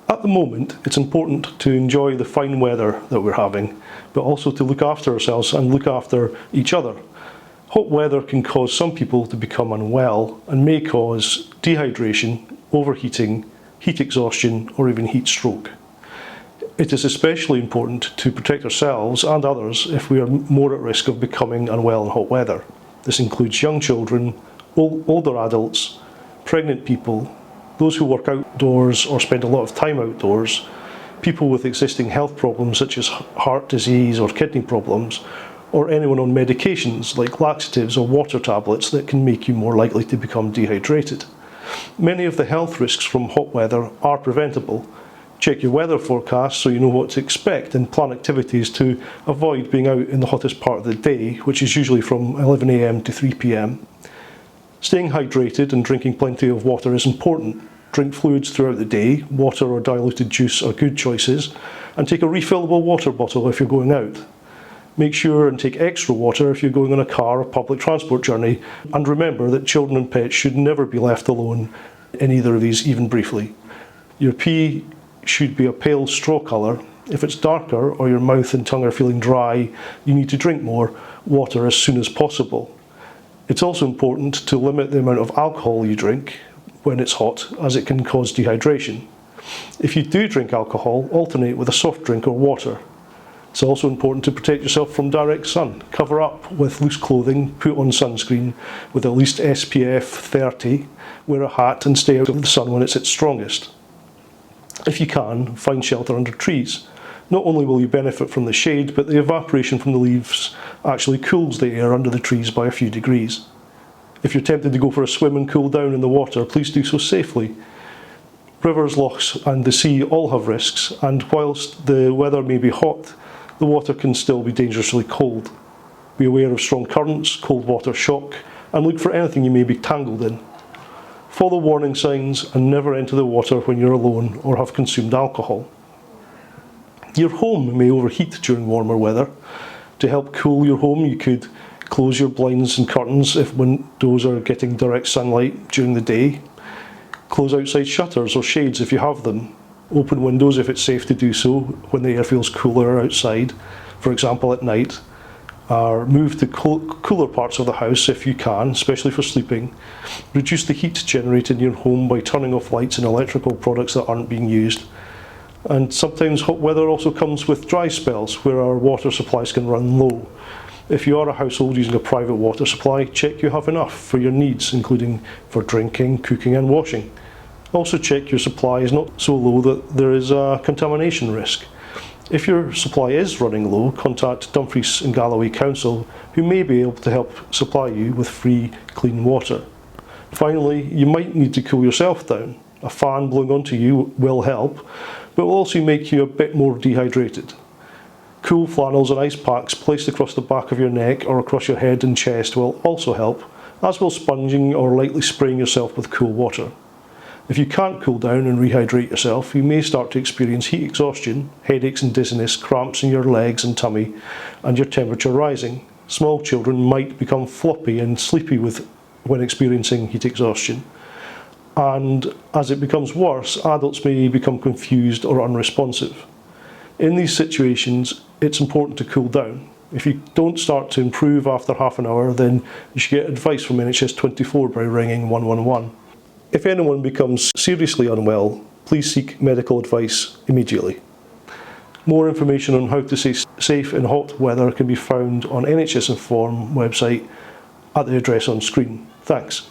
At the moment, it's important to enjoy the fine weather that we're having, but also to look after ourselves and look after each other. Hot weather can cause some people to become unwell and may cause dehydration, overheating, heat exhaustion, or even heat stroke. It is especially important to protect ourselves and others if we are more at risk of becoming unwell in hot weather. This includes young children, older adults, pregnant people, those who work outdoors or spend a lot of time outdoors, people with existing health problems such as heart disease or kidney problems, or anyone on medications like laxatives or water tablets that can make you more likely to become dehydrated. Many of the health risks from hot weather are preventable. Check your weather forecast so you know what to expect and plan activities to avoid being out in the hottest part of the day, which is usually from 11 AM to 3 PM. Staying hydrated and drinking plenty of water is important. Drink fluids throughout the day. Water or diluted juice are good choices. And take a refillable water bottle if you're going out. Make sure and take extra water if you're going on a car or public transport journey. And remember that children and pets should never be left alone in either of these, even briefly. Your pee should be a pale straw colour. If it's darker or your mouth and tongue are feeling dry, you need to drink more water as soon as possible. It's also important to limit the amount of alcohol you drink when it's hot, as it can cause dehydration. If you do drink alcohol, alternate with a soft drink or water. It's also important to protect yourself from direct sun. Cover up with loose clothing, put on sunscreen with at least SPF 30, wear a hat and stay out of the sun when it's its strongest. If you can, find shelter under trees. Not only will you benefit from the shade, but the evaporation from the leaves actually cools the air under the trees by a few degrees. If you're tempted to go for a swim and cool down in the water, please do so safely. Rivers, lochs and the sea all have risks, and whilst the weather may be hot, the water can still be dangerously cold. Be aware of strong currents, cold water shock, and look for anything you may be tangled in. Follow warning signs and never enter the water when you're alone or have consumed alcohol. Your home may overheat during warmer weather. To help cool your home, you could close your blinds and curtains if windows are getting direct sunlight during the day. Close outside shutters or shades if you have them. Open windows if it's safe to do so when the air feels cooler outside, for example at night. Or move to cooler parts of the house if you can, especially for sleeping. Reduce the heat generated in your home by turning off lights and electrical products that aren't being used. And sometimes hot weather also comes with dry spells where our water supplies can run low. If you are a household using a private water supply, check you have enough for your needs, including for drinking, cooking and washing. Also check your supply is not so low that there is a contamination risk. If your supply is running low, contact Dumfries and Galloway Council, who may be able to help supply you with free, clean water. Finally, you might need to cool yourself down. A fan blowing onto you will help, but will also make you a bit more dehydrated. Cool flannels and ice packs placed across the back of your neck or across your head and chest will also help, as will sponging or lightly spraying yourself with cool water. If you can't cool down and rehydrate yourself, you may start to experience heat exhaustion, headaches and dizziness, cramps in your legs and tummy, and your temperature rising. Small children might become floppy and sleepy when experiencing heat exhaustion. And as it becomes worse, adults may become confused or unresponsive. In these situations, it's important to cool down. If you don't start to improve after half an hour, then you should get advice from NHS 24 by ringing 111. If anyone becomes seriously unwell, please seek medical advice immediately. More information on how to stay safe in hot weather can be found on NHS Inform website at the address on screen. Thanks.